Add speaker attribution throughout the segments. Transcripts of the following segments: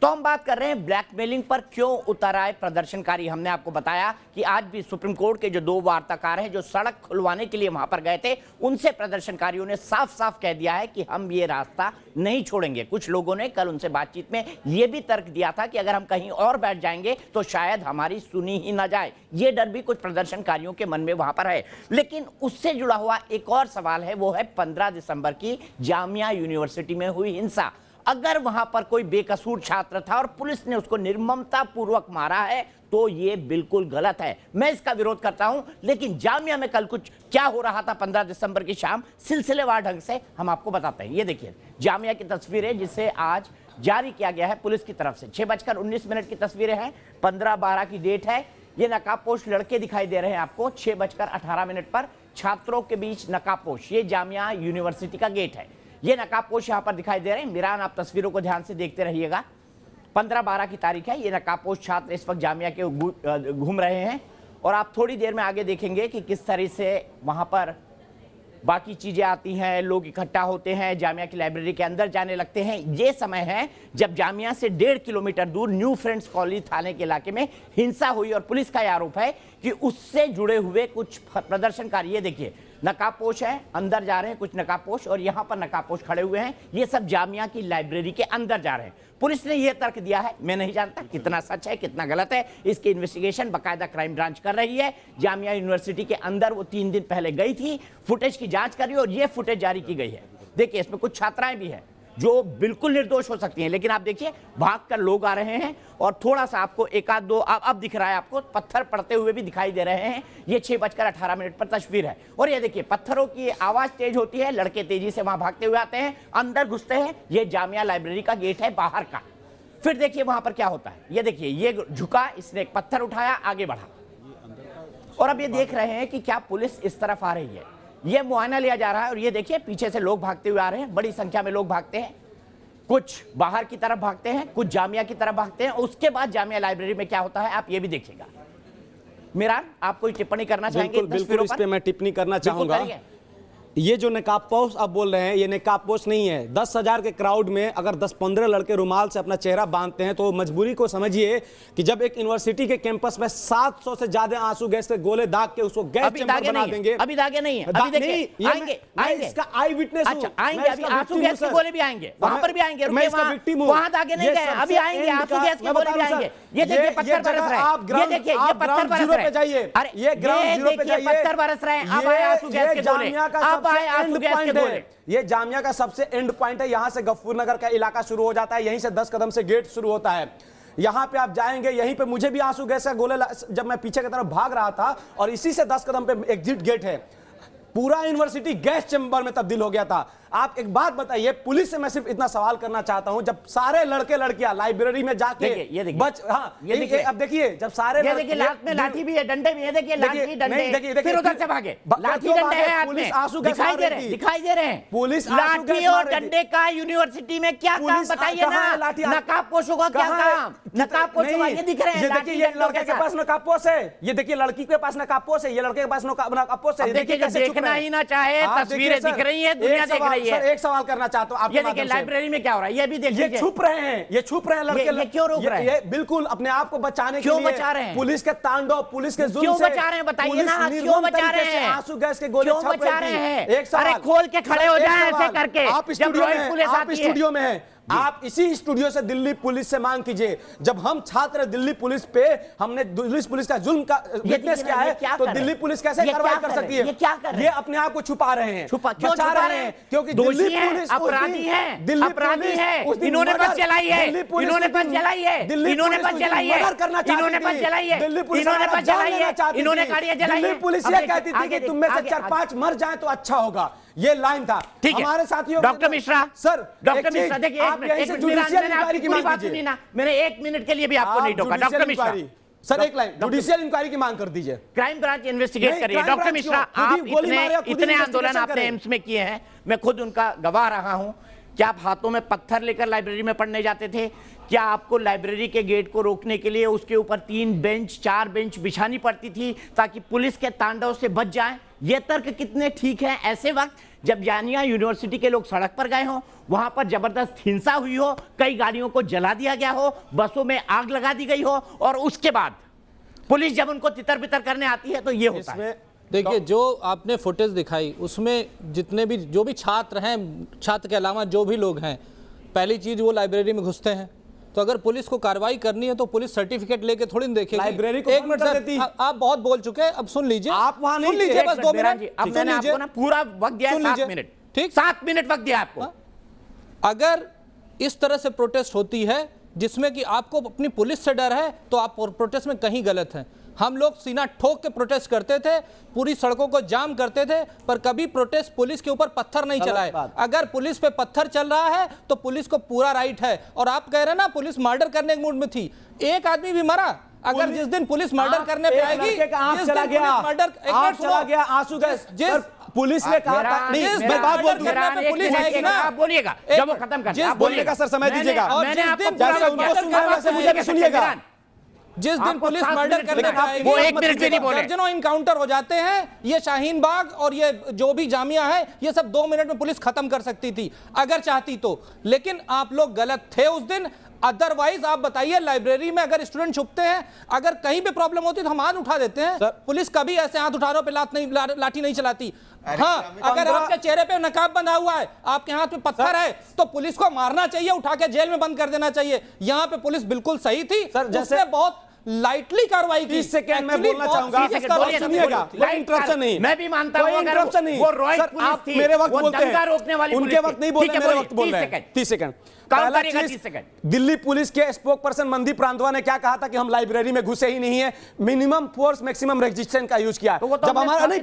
Speaker 1: तो हम बात कर रहे हैं ब्लैकमेलिंग पर क्यों उतर आए प्रदर्शनकारी। हमने आपको बताया कि आज भी सुप्रीम कोर्ट के जो 2 वार्ताकार हैं जो सड़क खुलवाने के लिए वहां पर गए थे, उनसे प्रदर्शनकारियों ने साफ साफ कह दिया है कि हम ये रास्ता नहीं छोड़ेंगे। कुछ लोगों ने कल उनसे बातचीत में यह भी तर्क दिया था कि अगर हम कहीं और बैठ जाएंगे तो शायद हमारी सुनी ही ना जाए। ये डर भी कुछ प्रदर्शनकारियों के मन में वहां पर है। लेकिन उससे जुड़ा हुआ एक और सवाल है, वो है 15 दिसंबर की जामिया यूनिवर्सिटी में हुई हिंसा। अगर वहां पर कोई बेकसूर छात्र था और पुलिस ने उसको निर्ममता पूर्वक मारा है तो यह बिल्कुल गलत है। मैं इसका विरोध करता हूं। लेकिन जामिया में कल कुछ क्या हो रहा था 15 दिसंबर की शाम, सिलसिलेवार ढंग से हम आपको बताते हैं। ये देखिए जामिया की तस्वीरें जिसे आज जारी किया गया है पुलिस की तरफ से। 6:19 की तस्वीरें हैं, 15/12 की डेट है। ये नकाबपोश लड़के दिखाई दे रहे हैं आपको 6:18 पर, छात्रों के बीच नकाबपोश। ये जामिया यूनिवर्सिटी का गेट है। ये नकाबपोश यहां पर दिखाई दे रहे हैं। मिरान, आप तस्वीरों को ध्यान से देखते रहिएगा। 15/12 की तारीख है। ये नकाबपोश छात्र इस वक्त जामिया के घूम रहे हैं और आप थोड़ी देर में आगे देखेंगे कि किस तरह से वहां पर बाकी चीजें आती हैं, लोग इकट्ठा होते हैं, जामिया की लाइब्रेरी के अंदर जाने लगते हैं। ये समय है जब जामिया से 1.5 किलोमीटर दूर न्यू फ्रेंड्स कॉलोनी थाने के इलाके में हिंसा हुई और पुलिस का आरोप है कि उससे जुड़े हुए कुछ प्रदर्शनकारी, ये देखिए नकाबपोश है, अंदर जा रहे हैं कुछ नकाबपोश और यहां पर नकाबपोश खड़े हुए हैं। ये सब जामिया की लाइब्रेरी के अंदर जा रहे हैं। पुलिस ने यह तर्क दिया है, मैं नहीं जानता कितना सच है कितना गलत है, इसकी इन्वेस्टिगेशन बाकायदा क्राइम ब्रांच कर रही है। जामिया यूनिवर्सिटी के अंदर वो 3 दिन पहले गई थी, फुटेज की जांच कर रही है और ये फुटेज जारी की गई है। देखिए इसमें कुछ छात्राएं भी हैं जो बिल्कुल निर्दोष हो सकती हैं, लेकिन आप देखिए भागकर लोग आ रहे हैं और थोड़ा सा आपको एक आध दो अब दिख रहा है, आपको पत्थर पड़ते हुए भी दिखाई दे रहे हैं। ये 6:18 पर तस्वीर है और ये देखिए पत्थरों की आवाज तेज होती है, लड़के तेजी से वहां भागते हुए आते हैं, अंदर घुसते हैं। ये जामिया लाइब्रेरी का गेट है बाहर का। फिर देखिए वहां पर क्या होता है, ये देखिए ये झुका, इसने एक पत्थर उठाया, आगे बढ़ा और अब ये देख रहे हैं कि क्या पुलिस इस तरफ आ रही है। ये मुआयना लिया जा रहा है और ये देखिए पीछे से लोग भागते हुए आ रहे हैं, बड़ी संख्या में लोग भागते हैं। कुछ बाहर की तरफ भागते हैं, कुछ जामिया की तरफ भागते हैं। उसके बाद जामिया लाइब्रेरी में क्या होता है आप ये भी देखिएगा। मिरान, आप कोई टिप्पणी करना चाहेंगे?
Speaker 2: बिल्कुल इस पे मैं टिप्पणी करना चाहूंगा। ये जो नकाबपोश आप बोल रहे हैं, ये नकाबपोश नहीं है। 10,000 के क्राउड में अगर 10-15 लड़के रुमाल से अपना चेहरा बांधते हैं तो मजबूरी को समझिए कि जब एक यूनिवर्सिटी के कैंपस में 700 से ज्यादा आंसू गैस के गोले दाग के उसको गैस चैम्बर बना देंगे।
Speaker 1: अभी दागे नहीं है, अभी देखिए आएंगे
Speaker 2: इसका आई विटनेस हूं।
Speaker 1: अच्छा आएंगे, अभी आंसू गैस के गोले भी आएंगे, वहां पर भी आएंगे।
Speaker 2: मैं इसका विक्टिम हूं,
Speaker 1: वहां दागे नहीं गए, अभी आएंगे आंसू गैस के गोले भी आएंगे। ये देखिए पत्थर बरस रहे हैं, ये देखिए ये पत्थर बरस रहे हैं। अरे ये ग्राउंड जीरो पे जाइए, पत्थर बरस रहे हैं। अब आए आंसू गैस के गोले, अब आए आंसू गैस के गोले।
Speaker 2: ये जामिया का सबसे एंड पॉइंट है। यहां से गफूर नगर का इलाका शुरू हो जाता है, यहीं से 10 कदम से गेट शुरू होता है। यहां पे आप जाएंगे, यहीं पे मुझे भी आंसू गैस का गोले जब मैं पीछे की तरफ भाग रहा था और इसी से 10 कदम पे एग्जिट गेट है। पूरा यूनिवर्सिटी गैस चैम्बर में तब्दील हो गया था। आप एक बात बताइए, पुलिस से मैं सिर्फ इतना सवाल करना चाहता हूं, जब सारे लड़के लड़कियां लाइब्रेरी में जाके अब देखिए जब सारे
Speaker 1: लाठी भी है, डंडे भी है, देखिए लाठी डंडे, फिर उधर से भागे, लाठी डंडे हैं, पुलिस आंसू दिखाई दे रहे हैं।
Speaker 2: पुलिस
Speaker 1: लाठी और डंडे का यूनिवर्सिटी में क्या काम बताइए ना। नकाबपोशों का क्या काम? नकाबपोशों ये दिख रहे हैं।
Speaker 2: देखिए ये लड़के के पास नकाबपोश है, ये देखिए लड़की के पास नकाबपोश है, ये लड़के के पास नकाबपोश है।
Speaker 1: देखिए देखना ही ना चाहे, तस्वीरें दिख रही है, दुनिया देख रही है।
Speaker 2: सर एक सवाल करना चाहता हूं,
Speaker 1: ये देखिए लाइब्रेरी में क्या हो रहा है, ये भी देखिए।
Speaker 2: ये छुप रहे हैं, ये छुप रहे हैं लड़के।
Speaker 1: ये क्यों रोक रहे हैं?
Speaker 2: ये बिल्कुल अपने आप को बचाने के लिए
Speaker 1: बचा रहे हैं?
Speaker 2: पुलिस के तांडव, पुलिस के जुल्म
Speaker 1: क्यों
Speaker 2: से
Speaker 1: बचा रहे हैं बताइए ना, क्यों बचा रहे हैं?
Speaker 2: आंसू गैस के गोले
Speaker 1: क्यों बचा रहे हैं?
Speaker 2: एक सवाल,
Speaker 1: अरे खोल के खड़े हो जाएं ऐसे करके।
Speaker 2: आप स्टूडियो में हैं, आप इसी स्टूडियो से दिल्ली पुलिस से मांग कीजिए। जब हम छात्र दिल्ली पुलिस पे हमने दिल्ली पुलिस का जुल्म का विटनेस किया है, तो दिल्ली पुलिस कैसे कार्रवाई कर सकती है? ये अपने आप को छुपा रहे हैं,
Speaker 1: बचा रहे हैं,
Speaker 2: क्योंकि
Speaker 1: दिल्ली पुलिस अपराधी है, अपराधी है। इन्होंने बस चलाई है, इन्होंने बस चलाई है, इन्होंने बस चलाई है, इन्होंने बस चलाई है, इन्होंने बस चलाई है, इन्होंने गाड़ियां जलाई है।
Speaker 2: दिल्ली पुलिस ये कहती थी कि तुम में से 4-5 मर जाए तो अच्छा होगा, ये लाइन था हमारे साथियों।
Speaker 1: Doctor Mishra,
Speaker 2: sir
Speaker 1: doctor Mishra देखिए, मैंने 1 मिनट के लिए भी आपको नहीं टोका। डॉक्टर मिश्रा
Speaker 2: सर एक लाइन जुडिशियल इंक्वायरी की मांग कर दीजिए,
Speaker 1: क्राइम ब्रांच इन्वेस्टिगेट करिए। डॉक्टर मिश्रा आप इतने आंदोलन आपने एम्स में किए हैं, मैं खुद उनका गवाह रहा हूं। क्या आप हाथों में पत्थर लेकर लाइब्रेरी में पढ़ने जाते थे? क्या आपको लाइब्रेरी के गेट को रोकने के लिए उसके ऊपर 3 बेंच 4 बेंच बिछानी पड़ती थी ताकि पुलिस के तांडव से बच जाएं? ये तर्क कितने ठीक है ऐसे वक्त जब जामिया यूनिवर्सिटी के लोग सड़क पर गए हों, वहां पर जबरदस्त हिंसा हुई हो, कई गाड़ियों को जला दिया गया हो, बसों में आग लगा दी गई हो, और उसके बाद पुलिस जब उनको तितर बितर करने आती है तो ये होता है।
Speaker 3: देखिए, जो आपने फुटेज दिखाई उसमें जितने भी जो भी छात्र हैं, छात्र के अलावा जो भी लोग हैं, पहली चीज वो लाइब्रेरी में घुसते हैं, तो अगर पुलिस को कार्रवाई करनी है तो पुलिस सर्टिफिकेट लेके थोड़ी ना देखेगी।
Speaker 2: लाइब्रेरी को
Speaker 3: एक
Speaker 2: बंद
Speaker 3: मिनट
Speaker 2: कर
Speaker 3: सर,
Speaker 2: देती।
Speaker 3: आप बहुत बोल चुके हैं, अब सुन लीजिए।
Speaker 2: आप वहां नहीं
Speaker 3: सुन लीजिए, बस 2 मिनट।
Speaker 1: अब मैंने आपको ना पूरा वक्त दिया है, 7 मिनट,
Speaker 3: ठीक,
Speaker 1: 7 मिनट वक्त दिया आपको।
Speaker 3: अगर इस तरह से प्रोटेस्ट होती है जिसमें कि आपको अपनी पुलिस से डर है, तो आप प्रोटेस्ट में कहीं गलत हैं। हम लोग सीना ठोक के प्रोटेस्ट करते थे, पूरी सड़कों को जाम करते थे, पर कभी प्रोटेस्ट पुलिस के ऊपर पत्थर नहीं चलाए। अगर पुलिस पे पत्थर चल रहा है तो पुलिस को पूरा राइट है। और आप कह रहे हैं ना पुलिस मर्डर करने के मूड में थी, एक आदमी भी मरा। अगर जिस दिन पुलिस मर्डर करने पे आएगी,
Speaker 2: आंख चला गया, आंख चला गया, आंसू गए, जिस पुलिस ने कहा था, नहीं मैं बात बोल दूं,
Speaker 1: पुलिस आएगी ना, आप बोलिएगा, जब वो खत्म कर
Speaker 2: आप बोलने का सर समय दीजिएगा।
Speaker 1: मैंने आपको
Speaker 2: जैसे उनको सुन रहे हैं वैसे मुझे भी सुनिएगा।
Speaker 3: जिस दिन पुलिस मर्डर करने पे आएगी,
Speaker 1: वो 1 मिनट भी नहीं बोले,
Speaker 3: दर्जनों इनकाउंटर हो जाते हैं। ये शाहीन बाग और ये जो भी जामिया है, ये सब 2 मिनट में पुलिस खत्म कर सकती थी अगर चाहती तो, लेकिन आप लोग गलत थे उस दिन। अदरवाइज आप बताइए, लाइब्रेरी में अगर स्टूडेंट छुपते हैं, अगर कहीं पे प्रॉब्लम होती तो हम हाथ उठा देते हैं। पुलिस कभी ऐसे हाथ उठाने पे लाठी नहीं चलाती। हाँ, अगर आपके चेहरे पे नकाब बंधा हुआ है, आपके हाथ में पत्थर है, तो पुलिस को मारना चाहिए, उठा के जेल में बंद कर देना चाहिए। यहाँ पे पुलिस बिल्कुल सही थी, जैसे बहुत लाइटली कार्रवाई की।
Speaker 2: 30 सेकंड में बोलना चाहूंगा, सुनिएगा, कोई इंटरप्शन नहीं।
Speaker 1: मैं भी मानता हूं,
Speaker 2: इंटरप्शन नहीं,
Speaker 1: वो रॉयल पुलिस
Speaker 2: आप
Speaker 1: थी,
Speaker 2: मेरे वक्त
Speaker 1: वो
Speaker 2: बोलते
Speaker 1: दंगा
Speaker 2: हैं,
Speaker 1: रोकने वाली पुलिस
Speaker 2: उनके वक्त नहीं बोल
Speaker 1: थी।
Speaker 2: रहे, मेरे वक्त बोल रहे हैं। 30 सेकंड। पहला चीज, दिल्ली पुलिस के स्पोक पर्सन मनदीप रांधवा ने क्या कहा था कि हम लाइब्रेरी में घुसे ही नहीं है, मिनिमम फोर्स मैक्सिमम रेजिस्टेंस का यूज किया। जब हमारा, नहीं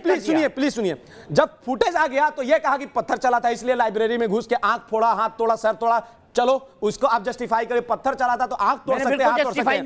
Speaker 2: प्लीज सुनिए, जब फुटेज आ गया तो यह कहा कि पत्थर चला था इसलिए लाइब्रेरी में घुस के आंख फोड़ा, हाथ तोड़ा, सर तोड़ा। चलो उसको आप जस्टिफाई करें, पत्थर चला था तो आंख तोड़ सकते हैं, हाथ तोड़ सकते हैं।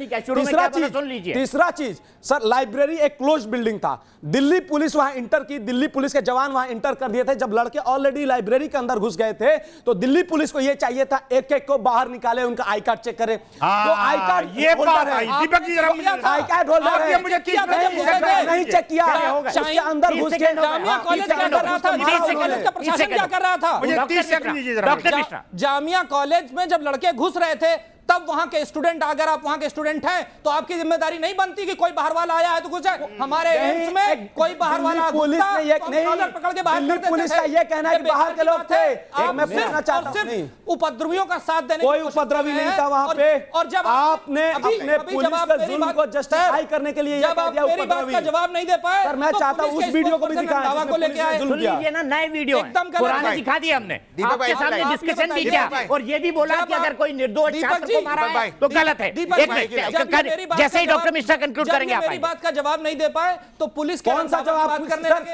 Speaker 2: तीसरा चीज सर, लाइब्रेरी एक क्लोज्ड बिल्डिंग था, दिल्ली पुलिस वहां इंटर की, दिल्ली पुलिस के जवान वहां इंटर कर दिए थे। जब लड़के ऑलरेडी लाइब्रेरी के अंदर घुस गए थे तो दिल्ली पुलिस को यह चाहिए था एक एक को बाहर निकाले, उनका आई कार्ड चेक करे। तो आई कार्ड
Speaker 4: ये बात है, दीपक जी जरा मुझे
Speaker 2: आई कार्ड होल्डर है,
Speaker 4: मुझे
Speaker 2: नहीं चेक किया, उसके अंदर घुस के
Speaker 3: जामिया कॉलेज क्या कर रहा था, कॉलेज का प्रशासन क्या कर रहा था?
Speaker 4: मुझे 30 सेकंड दीजिए जरा।
Speaker 1: डॉक्टर मिश्रा,
Speaker 3: जामिया कॉलेज में जब लड़के घुस रहे थे तब वहां के स्टूडेंट, अगर आप वहां के स्टूडेंट हैं तो आपकी जिम्मेदारी नहीं बनती कि कोई बाहर वाला आया है तो घुस जाए। हमारे एम्स में कोई बाहर वाला
Speaker 2: पुलिस ने ये नहीं,
Speaker 3: पकड़ के बाहर,
Speaker 2: पुलिस का ये कहना है कि बाहर के लोग थे। एक मैं पूछना चाहता हूं,
Speaker 3: उपद्रवियों का साथ देने,
Speaker 2: कोई उपद्रवी नहीं था वहां पे, और जब आपने अपने पुलिस के जुल्म को जस्टिफाई करने के लिए
Speaker 3: जब आप मेरी बात का जवाब नहीं दे पाए,
Speaker 2: सर मैं चाहता हूं उस वीडियो को भी दिखाएं
Speaker 3: दावा को लेके आए।
Speaker 1: सुन लीजिए ना, नए वीडियो
Speaker 3: एकदम
Speaker 1: पुराने दिखा दिए हमने, आपके सामने डिस्कशन भी किया, और ये भी बोला कि अगर कोई निर्दोष छात्र को मारा है तो गलत है। एक मिनट, जैसे ही डॉक्टर मिश्रा कंक्लूड करेंगे, आप
Speaker 3: मेरी बात का जवाब नहीं दे पाए तो पुलिस
Speaker 2: कौन सा जवाब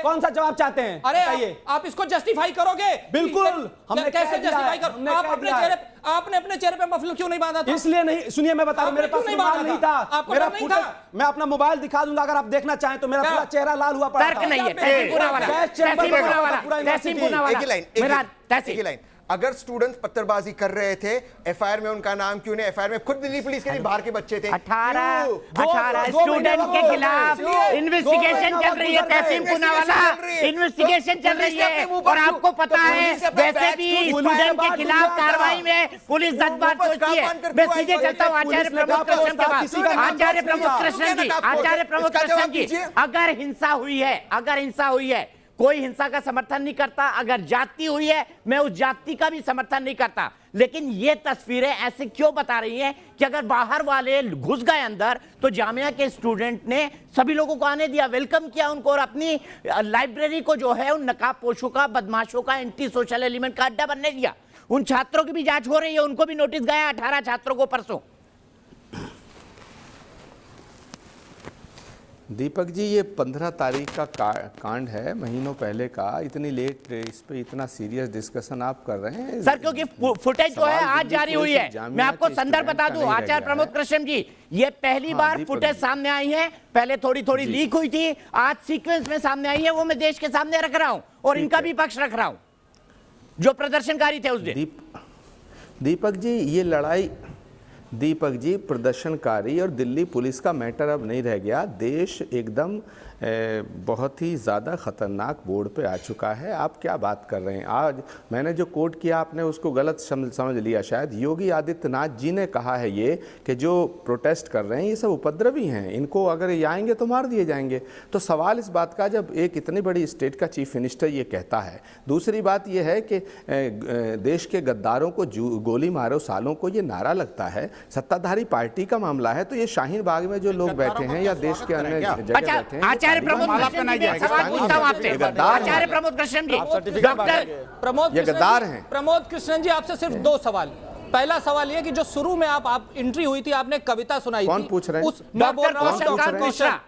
Speaker 2: कौन सा जवाब चाहते हैं?
Speaker 3: अरे आप इसको जस्टिफाई करोगे?
Speaker 2: बिल्कुल, हमने
Speaker 3: कैसे जस्टिफाई करो? आपने अपने चेहरे पे मफलर क्यों नहीं बांधा था?
Speaker 2: इसलिए नहीं, सुनिए मैं बता रहा हूं, मेरे पास मोबाइल नहीं था, मेरा फुटेज, मैं अपना मोबाइल दिखा दूंगा अगर आप देखना चाहें तो। मेरा पूरा चेहरा लाल हुआ पड़ा था।
Speaker 1: तर्क नहीं है, तहसीन पूना वाला,
Speaker 4: एक लाइन, अगर स्टूडेंट पत्थरबाजी कर रहे थे, एफआईआर में उनका नाम क्यों नहीं? एफआईआर में खुद दिल्ली पुलिस के बाहर के बच्चे थे।
Speaker 1: 18 स्टूडेंट के खिलाफ इन्वेस्टिगेशन चल रही है, तहसीन पूनावाला इन्वेस्टिगेशन चल रही है, और आपको पता है वैसे भी स्टूडेंट के खिलाफ कार्रवाई में पुलिस जज्बात सोचती है। मैं सीधे चलता हूँ आचार्य प्रमोद कृष्ण के पास। आचार्य प्रमोद कृष्ण जी, अगर हिंसा हुई है, कोई हिंसा का समर्थन नहीं करता, अगर जाति हुई है मैं उस जाति का भी समर्थन नहीं करता, लेकिन ये तस्वीरें ऐसे क्यों बता रही हैं कि अगर बाहर वाले घुस गए अंदर तो जामिया के स्टूडेंट ने सभी लोगों को आने दिया, वेलकम किया उनको, और अपनी लाइब्रेरी को जो है उन नकाबपोशों का, बदमाशों का, एंटी सोशल एलिमेंट का अड्डा बनने दिया। उन छात्रों की भी जांच हो रही है, उनको भी नोटिस गया 18 छात्रों को परसों।
Speaker 5: दीपक जी, ये 15 तारीख का कांड है, महीनों पहले का, इतनी लेट इस पे इतना सीरियस डिस्कशन आप कर रहे हैं
Speaker 1: सर? क्योंकि फुटेज जो है आज जारी हुई है, मैं आपको संदर्भ बता दूं, आचार्य प्रमोद कृष्ण जी, ये पहली बार फुटेज सामने आई है, पहले थोड़ी लीक हुई थी, आज सीक्वेंस में सामने आई है, वो मैं देश के सामने रख रहा हूं और इनका भी पक्ष रख रहा हूं, जो प्रदर्शनकारी थे उस दिन।
Speaker 5: दीपक जी, ये लड़ाई, दीपक जी, प्रदर्शनकारी और दिल्ली पुलिस का मैटर अब नहीं रह गया। देश एकदम बहुत ही ज़्यादा ख़तरनाक बोर्ड पे आ चुका है। आप क्या बात कर रहे हैं? आज मैंने जो कोट किया आपने उसको गलत समझ लिया शायद। योगी आदित्यनाथ जी ने कहा है ये कि जो प्रोटेस्ट कर रहे हैं ये सब उपद्रवी हैं, इनको अगर ये आएंगे तो मार दिए जाएंगे। तो सवाल इस बात का, जब एक इतनी बड़ी स्टेट का चीफ मिनिस्टर ये कहता है। दूसरी बात ये है कि देश के गद्दारों को गोली मारो सालों को, ये नारा लगता है। सत्ताधारी पार्टी का मामला है तो ये शाहीन बाग में जो लोग बैठे हैं या देश के अन्य जगह बैठे हैं,
Speaker 1: आचार्य प्रमोद कृष्ण जी, मैं सवाल पूछता हूं आपसे। आचार्य प्रमोद कृष्ण जी, डॉक्टर
Speaker 3: प्रमोद कृष्ण जी, आपसे सिर्फ 2 सवाल। पहला सवाल ये कि जो शुरू में आप एंट्री हुई थी, आपने कविता सुनाई
Speaker 5: कौन
Speaker 3: थी।
Speaker 5: पूछ रहे हैं?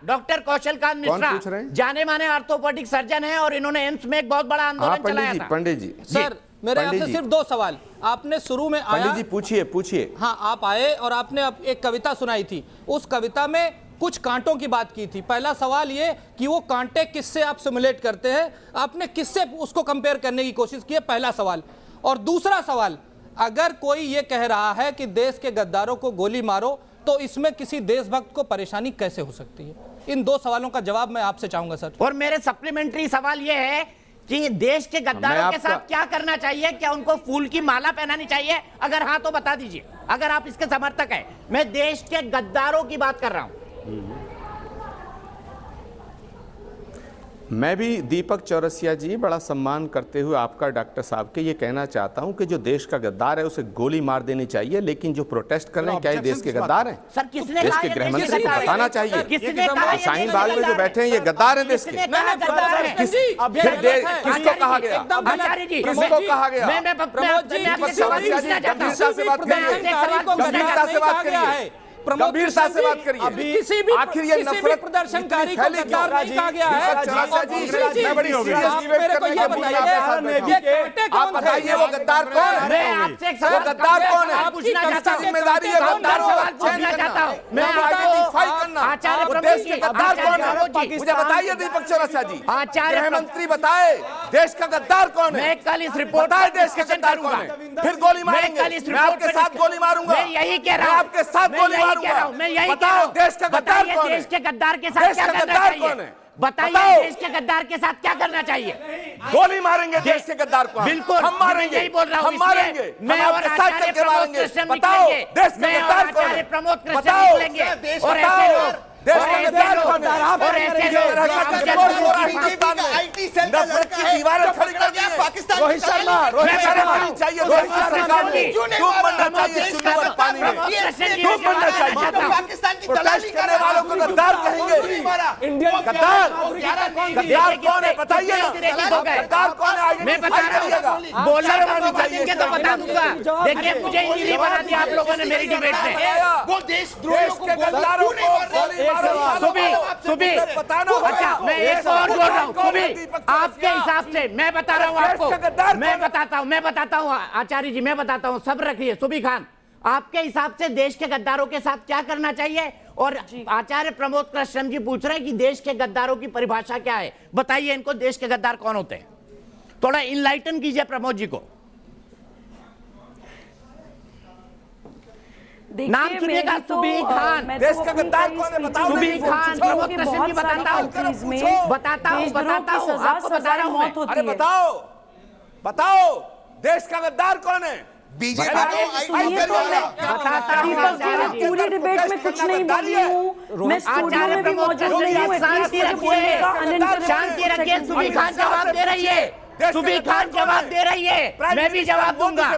Speaker 1: डॉक्टर कौशलकांत मिश्रा जाने माने ऑर्थोपेडिक सर्जन हैं और इन्होंने एम्स में एक बहुत बड़ा आंदोलन चलाया था।
Speaker 5: पंडित जी,
Speaker 3: सर मेरे आपसे सिर्फ 2 सवाल। आपने शुरू में आया,
Speaker 5: पंडित जी पूछिए।
Speaker 3: हाँ, आप आए और आपने एक कविता सुनाई थी। उस कविता में कुछ कांटों की बात की थी। पहला सवाल ये कि वो कांटे किससे आप सिमुलेट करते हैं, आपने किससे उसको कंपेयर करने की कोशिश की है, पहला सवाल। और दूसरा सवाल, अगर कोई ये कह रहा है कि देश के गद्दारों को गोली मारो, तो इसमें किसी देशभक्त को परेशानी कैसे हो सकती है? इन 2 सवालों का जवाब मैं आपसे चाहूंगा सर।
Speaker 1: और मेरे सप्लीमेंट्री सवाल ये है कि देश के गद्दारों के साथ क्या करना चाहिए? क्या उनको फूल की माला पहनानी चाहिए? अगर हाँ तो बता दीजिए, अगर आप इसके समर्थक हैं। मैं देश के गद्दारों की बात कर रहा हूं।
Speaker 5: मैं भी दीपक चौरसिया जी बड़ा सम्मान करते हुए आपका डॉक्टर साहब के ये कहना चाहता हूं कि जो देश का गद्दार है उसे गोली मार देनी चाहिए, लेकिन जो प्रोटेस्ट कर रहे हैं क्या ये देश के गद्दार हैं?
Speaker 1: सर किसने
Speaker 5: देश
Speaker 1: कहा
Speaker 5: के
Speaker 1: ये
Speaker 5: गृह
Speaker 1: देश
Speaker 5: मंत्री
Speaker 1: के
Speaker 5: को
Speaker 1: गद्दार
Speaker 5: बताना
Speaker 1: हैं?
Speaker 5: चाहिए।
Speaker 1: किसने कहा ये
Speaker 5: शाहीन
Speaker 1: देश
Speaker 5: बाग
Speaker 1: के
Speaker 5: में जो
Speaker 1: गद्दार
Speaker 5: बैठे हैं ये गद्दार हैं देश के।
Speaker 1: किसने कहा गद्दार हैं?
Speaker 5: किसको कहा गया?
Speaker 1: आचार्य जी,
Speaker 5: किसको कहा गया?
Speaker 1: मैं आपसे सवाल पूछना चाहता हूं।
Speaker 5: गंभीरता से बात करिए, गंभीरता से बात करिए।
Speaker 3: किसी भी
Speaker 5: आखिर ये नफरत
Speaker 3: प्रदर्शनकारी को गद्दार नहीं कहा गया है।
Speaker 5: मैं बड़ी सीरियस डिबेट करने के लिए आप बताइए वो गद्दार कौन है?
Speaker 1: मैं आपसे एक सवाल
Speaker 5: गद्दार कौन है?
Speaker 1: पूछना चाहता हूं।
Speaker 5: जिम्मेदारी है गद्दारों
Speaker 1: सवाल पूछना चाहता हूं। मैं
Speaker 5: आइडेंटिफाई करना।
Speaker 1: आचार्य
Speaker 5: वो
Speaker 1: प्रमोद
Speaker 5: देश के
Speaker 1: जी,
Speaker 5: गद्दार कौन है?
Speaker 1: आचार्य
Speaker 5: मुझे बताइए दीपक चौरसिया जी,
Speaker 1: आचार्य
Speaker 5: गृह मंत्री बताए देश का गद्दार कौन है?
Speaker 1: मैं कल इस रिपोर्ट
Speaker 5: बताए देश के गद्दार कौन है? फिर गोली मारेंगे। मैं आपके साथ गोली मारूंगा।
Speaker 1: मैं यही कह रहा हूं।
Speaker 5: आपके साथ गोली मारूंगा।
Speaker 1: मैं यही
Speaker 5: बताओ देश का गद्दार
Speaker 1: बताइए
Speaker 5: कौन है?
Speaker 1: देश के गद्दार के साथ क्या करना चाहिए? बताइए देश के गद्दार के साथ क्या करना चाहिए?
Speaker 5: गोली मारेंगे देश के गद्दार को।
Speaker 1: बिल्कुल,
Speaker 5: हम मारेंगे,
Speaker 1: यही बोल रहा हूं।
Speaker 5: हम मारेंगे,
Speaker 1: मैं और आचार्य प्रमोद कृष्ण
Speaker 5: बताओ देश का गद्दार कौन
Speaker 1: आचार्य
Speaker 5: है?
Speaker 1: प्रमोद कृष्ण
Speaker 5: बताओ
Speaker 1: निकलेंगे
Speaker 5: देश
Speaker 1: और
Speaker 5: बताओ
Speaker 1: ऐसे लोग
Speaker 5: देश का गद्दार कौन है?
Speaker 1: और ऐसे लोग
Speaker 4: आईटी सेल का
Speaker 5: नफरत की दीवारें खड़ी कर दी हैं।
Speaker 4: पाकिस्तान
Speaker 2: रोहित शर्मा
Speaker 5: चाहिए देश की सरकार में डूब मरना चाहिए चुनाव पानी में, डूब मरना चाहिए।
Speaker 4: पाकिस्तान की
Speaker 5: प्रोटेस्ट करने वालों को गद्दार कहेंगे।
Speaker 2: इंडियन
Speaker 5: गद्दार गद्दार कौन है बताइए ना? गद्दार कौन है?
Speaker 1: मैं बता रहा हूँ, बोलना चाहिए तो बता दूंगा। देखिए मुझे इंजीनियर बना दिया आप लोगों ने मेरी डिबेट में।
Speaker 4: वो देशद्रोहियों को
Speaker 5: गद्दारों को
Speaker 1: सुबी, अच्छा मैं एक और बोल रहा हूँ। सुबी, आपके हिसाब से मैं बता रहा हूँ आपको, मैं बताता हूँ आचार्य जी, मैं बताता हूँ, सब रखिए। सुबी खान, आपके हिसाब से देश के गद्दारों के साथ क्या करना चाहिए? और आचार्य प्रमोद कृष्ण जी पूछ रहे हैं कि देश के गद्दारों की परिभाषा क्या है? बताइए इनको, देश के गद्दार कौन होते हैं? थोड़ा इनलाइटन कीजिए प्रमोद जी को। नाम सुनिएगा, सुबी खान।
Speaker 5: देश का गद्दार कौन है बताओ।
Speaker 1: सुबी खान, प्रमोद कृष्ण जी बताता हूँ, आपको बता रहा हूँ मैं।
Speaker 5: अरे बताओ देश का गद्दार कौन है?
Speaker 4: बीजेपी
Speaker 6: पूरी डिबेट में कुछ नहीं बोली हूँ, मैं स्टूडियो में भी मौजूद नहीं हूँ।
Speaker 1: शांति रखिए, सुबी खान जवाब दे रही है, सुबी खान जवाब दे रही है। मैं भी जवाब दूंगा,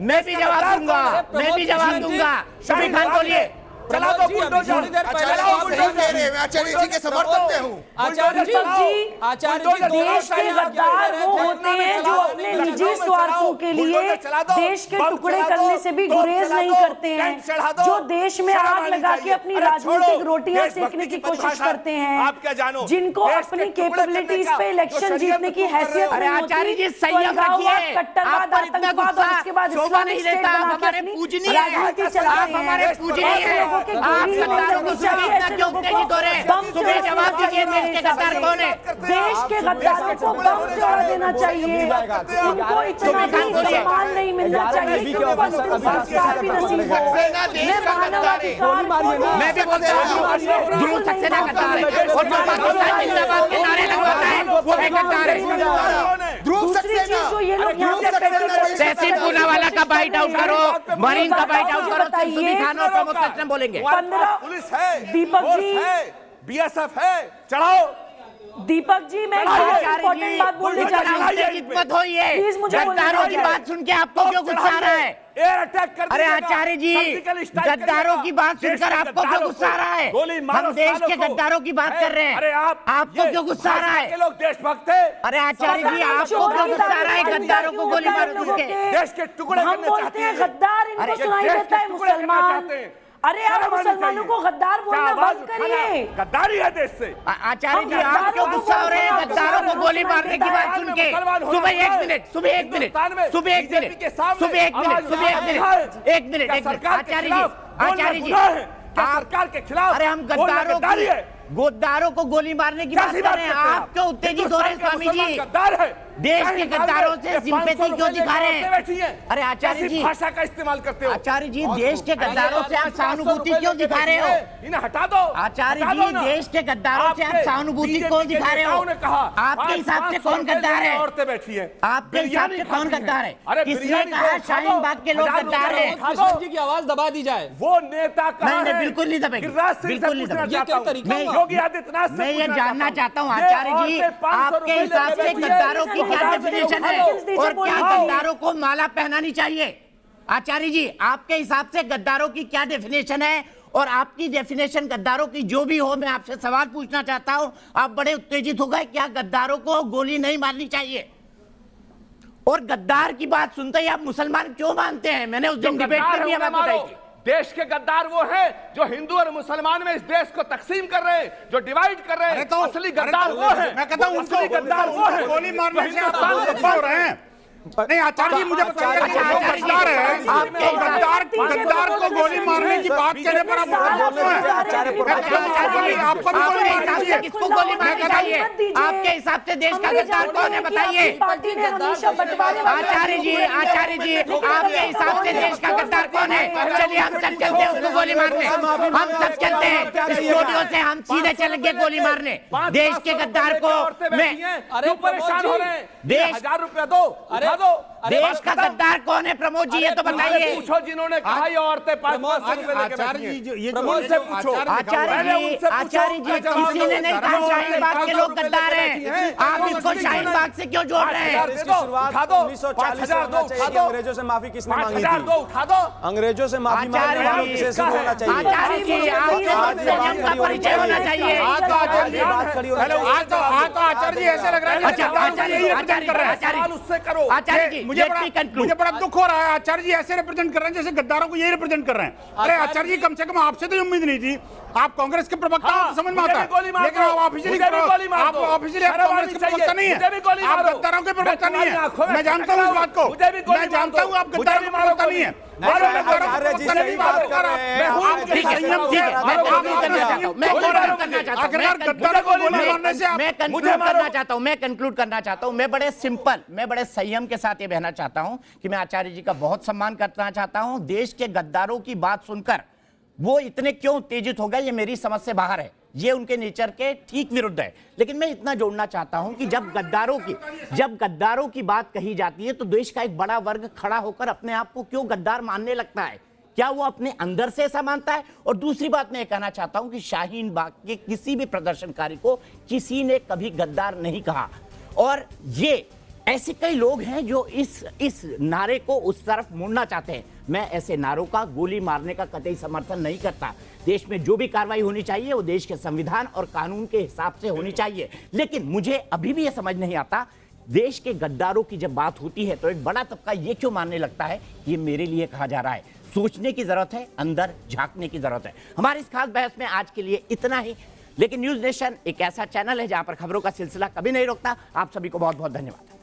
Speaker 1: मैं भी जवाब दूंगा। सुबी खान बोलिए।
Speaker 5: चला दो बुलडोजर।
Speaker 4: आचार्य जी के समर्थन में हूँ।
Speaker 3: आचार्य जी,
Speaker 6: देश के गद्दार वो होते हैं जो अपने निजी स्वार्थों के लिए देश के टुकड़े करने से भी गुरेज नहीं करते हैं, जो देश में आग लगा के अपनी राजनीतिक रोटियां सेकने की कोशिश करते हैं, जिनको अपनी कैपेबिलिटीज पे इलेक्शन जीतने की हैसियत नहीं होती।
Speaker 1: आचार्य जी संयम रखिए,
Speaker 6: कट्टरवाद, आतंकवाद और उसके बाद इस्लामिक स्टेट बना के अपनी राजनीति चलाते हैं।
Speaker 1: आप गद्दारों को सुबह क्यों उत्तेजित हो रहे हैं? सुबह जवाब दीजिए, देश के गद्दार कौन है?
Speaker 6: देश के गद्दारों को बम से उड़ा देना चाहिए, उनके उनको इतना भी सम्मान नहीं मिलना चाहिए कि उनको अंतिम संस्कार भी नसीब हो। मैं मानवाधिकार
Speaker 1: मैं भी बोलता हूँ ध्रुव सक्सेना गद्दार है और जो पाकिस्तान जिंदाबाद के नारे लगवाता है वो है गद्दार है।
Speaker 6: दूसरी चीज जो ये लोग यहाँ पे
Speaker 1: तहसीन पूनावाला का बाइट आउट करो, मरीन का बाइट आउट करो, सुमी खान और प्रमोद कृष्ण बोलेंगे।
Speaker 6: 15
Speaker 7: पुलिस है,
Speaker 6: दीपक जी
Speaker 7: बीएसएफ है, चढ़ाओ।
Speaker 6: दीपक जी मैं इम्पोर्टेंट बात बोलनी चाहती हूँ।
Speaker 1: मत होइए,
Speaker 6: प्लीज मुझे
Speaker 1: गद्दारों की बात सुन के आपको क्यों गुस्सा आ रहा है?
Speaker 7: एयर अटैक कर
Speaker 1: अरे आचार्य जी, गद्दारों की बात सुनकर आपको क्यों गुस्सा आ रहा है? हम देश के गद्दारों की बात कर रहे हैं।
Speaker 7: अरे
Speaker 1: आपको क्यों गुस्सा आ रहा है?
Speaker 7: लोग देशभक्त है।
Speaker 1: अरे आचार्य जी, आपको क्यों गुस्सा आ रहा है गद्दारों को गोली मार के?
Speaker 7: देश के टुकड़े
Speaker 6: हम
Speaker 7: करना
Speaker 6: बोलते
Speaker 7: चाहते
Speaker 6: हैं
Speaker 7: हैं।
Speaker 6: गद्दार, इनको सुनाई देता है मुसलमान। अरे आप मुसलमानों को गद्दार बोलना बंद करिए।
Speaker 7: गद्दारी है देश से।
Speaker 1: आचार्य जी, आप क्यों गुस्सा हो रहे हैं गद्दारों को गोली मारने की बात सुन के? सुबह एक मिनट, आचार्य जी,
Speaker 7: सरकार के खिलाफ।
Speaker 1: अरे हम गद्दारों को गोली मारने की बात कर रहे हैं, आप क्यों उत्तेजित हो रहे हैं स्वामी जी?
Speaker 7: गद्दार है,
Speaker 1: देश के गद्दारों से सिंपैथी क्यों दिखा रहे हैं? अरे आचार्य जी,
Speaker 7: भाषा का इस्तेमाल करते हो।
Speaker 1: आचार्य जी, देश के गद्दारों से आप सहानुभूति क्यों दिखा रहे हो?
Speaker 7: इन्हें हटा दो।
Speaker 1: आचार्य जी, देश के गद्दारों से आप सहानुभूति क्यों दिखा रहे हो? आपके हिसाब से कौन गद्दार है?
Speaker 7: औरतें बैठी हैं,
Speaker 1: आपके हिसाब से कौन गद्दार है?
Speaker 7: अरे
Speaker 1: किसने कहा शाहीन बाग के लोग गद्दार है?
Speaker 3: कृष्ण जी की आवाज दबा दी जाए।
Speaker 7: वो नेता कहाँ
Speaker 1: नहीं,
Speaker 7: है?
Speaker 1: बिल्कुल नहीं दबेगी,
Speaker 7: गिरिराज सिंह से
Speaker 1: बिल्कुल नहीं
Speaker 7: पूछना
Speaker 1: दबेगी।
Speaker 3: ये
Speaker 7: चाहता
Speaker 3: क्या
Speaker 7: हूं।
Speaker 3: तरीका
Speaker 7: मैं
Speaker 3: हुआ?
Speaker 7: योगी आदित्यनाथ से
Speaker 1: मैं ये
Speaker 7: पूछना
Speaker 1: जानना चाहता हूँ
Speaker 7: ये
Speaker 1: आचार्य जी,
Speaker 7: औरतें 500
Speaker 1: आपके
Speaker 7: रुपए
Speaker 1: हिसाब से
Speaker 7: लेती हैं।
Speaker 1: गद्दारों की क्या डेफिनेशन है और क्या
Speaker 6: बोलिए।
Speaker 1: गद्दारों को माला पहनानी चाहिए? आचार्य जी, आपके हिसाब से गद्दारों की क्या डेफिनेशन है और आपकी डेफिनेशन गद्दारों की जो भी हो, मैं आपसे सवाल पूछना चाहता हूं। आप बड़े उत्तेजित हो गए, क्या गद्दारों को गोली नहीं मारनी चाहिए? और गद्दार की बात सुनते ही आप मुसलमान क्यों मानते हैं? मैंने उस दिन डिबेट में भी ये बात बताई थी।
Speaker 7: देश के गद्दार वो हैं जो हिंदू और मुसलमान में इस देश को तकसीम कर रहे हैं, जो डिवाइड कर रहे हैं। असली गद्दार वो हैं।
Speaker 8: मैं कहता हूं
Speaker 7: असली गद्दार वो हैं।
Speaker 8: गोली मारने से आप हो रहे हैं। नहीं आचार्य जी, मुझे बताइए, गद्दार है, गद्दार को गोली मारने की बात करने पर आप आपको भी गोली मारनी चाहिए।
Speaker 1: किसको गोली मारनी चाहिए? आपके हिसाब से देश का गद्दार कौन है, बताइए। आचार्य जी, आपके हिसाब से देश का गद्दार कौन है? चलिए हम सब चलते हैं उसको गोली मारने, हम सब चलते हैं स्टूडियो से, हम सीधे चलेंगे गोली मारने देश के गद्दार को। मैं
Speaker 7: क्यों परेशान हो रहे हैं?
Speaker 1: देश
Speaker 7: 1000 रुपया दो, उठा दो।
Speaker 1: देश का गद्दार कौन है प्रमोद जी, ये तो बताइए।
Speaker 7: पूछो जिन्होंने कहा ये औरतें 500 रुपए लेके बैठी हैं। प्रमोद से पूछो।
Speaker 1: आचार्य जी, किसी ने नहीं कहा शाहीन बाग के लोग गद्दार हैं। आप इसको शाहीन बाग से क्यों जोड़ रहे हैं?
Speaker 2: इसकी शुरुआत 1940 से होना चाहिए कि अंग्रेजों से माफी किसने मांगी थी?
Speaker 7: उठा दो।
Speaker 2: अंग्रेजों से माफी मांगने वालों की से शुरू होना चाहिए।
Speaker 1: आचार्य जी, आपको संयम का परिचय होना चाहिए।
Speaker 2: बात खड़ी होना चाहिए।
Speaker 8: आचार्य जी ऐसे लग रहा है
Speaker 1: अच्छा, आचार्य
Speaker 7: उससे करो।
Speaker 1: आचार्य जी,
Speaker 8: मुझे बड़ा दुख हो रहा है। आचार्य जी ऐसे रिप्रेजेंट कर रहे हैं जैसे गद्दारों को यही रिप्रेजेंट कर रहे हैं। अरे आचार्य जी, कम से कम आपसे तो उम्मीद नहीं थी। आप कांग्रेस के प्रवक्ता हो तो समझ में आता है, लेकिन आप ऑफिशियली आप कांग्रेस के प्रवक्ता नहीं है, आप गद्दारों के प्रवक्ता नहीं है। मैं जानता हूँ इस बात को, मैं जानता हूँ आप गद्दारों के प्रवक्ता नहीं है।
Speaker 1: मैं कंक्लूड करना चाहता हूं। मैं बड़े सिंपल, मैं बड़े संयम के साथ ये कहना चाहता हूं कि मैं आचार्य जी का बहुत सम्मान करना चाहता हूं। देश के गद्दारों की बात सुनकर वो इतने क्यों उत्तेजित हो गए, ये मेरी समझ से बाहर है, ये उनके नेचर के ठीक विरुद्ध है। लेकिन मैं इतना जोड़ना चाहता हूं कि जब गद्दारों की बात कही जाती है तो देश का एक बड़ा वर्ग खड़ा होकर अपने आप को क्यों गद्दार मानने लगता है? क्या वो अपने अंदर से ऐसा मानता है? और दूसरी बात मैं ये कहना चाहता हूं कि शाहीन बाग के किसी भी प्रदर्शनकारी को किसी ने कभी गद्दार नहीं कहा। और ये ऐसे कई लोग हैं जो इस नारे को उस तरफ मोड़ना चाहते हैं। मैं ऐसे नारों का, गोली मारने का कतई समर्थन नहीं करता। देश में जो भी कार्रवाई होनी चाहिए वो देश के संविधान और कानून के हिसाब से होनी चाहिए। लेकिन मुझे अभी भी ये समझ नहीं आता, देश के गद्दारों की जब बात होती है तो एक बड़ा तबका ये क्यों मानने लगता है ये मेरे लिए कहा जा रहा है। सोचने की जरूरत है, अंदर झांकने की जरूरत है। हमारी इस खास बहस में आज के लिए इतना ही। लेकिन न्यूज़ नेशन एक ऐसा चैनल है जहां पर खबरों का सिलसिला कभी नहीं रुकता। आप सभी को बहुत बहुत धन्यवाद।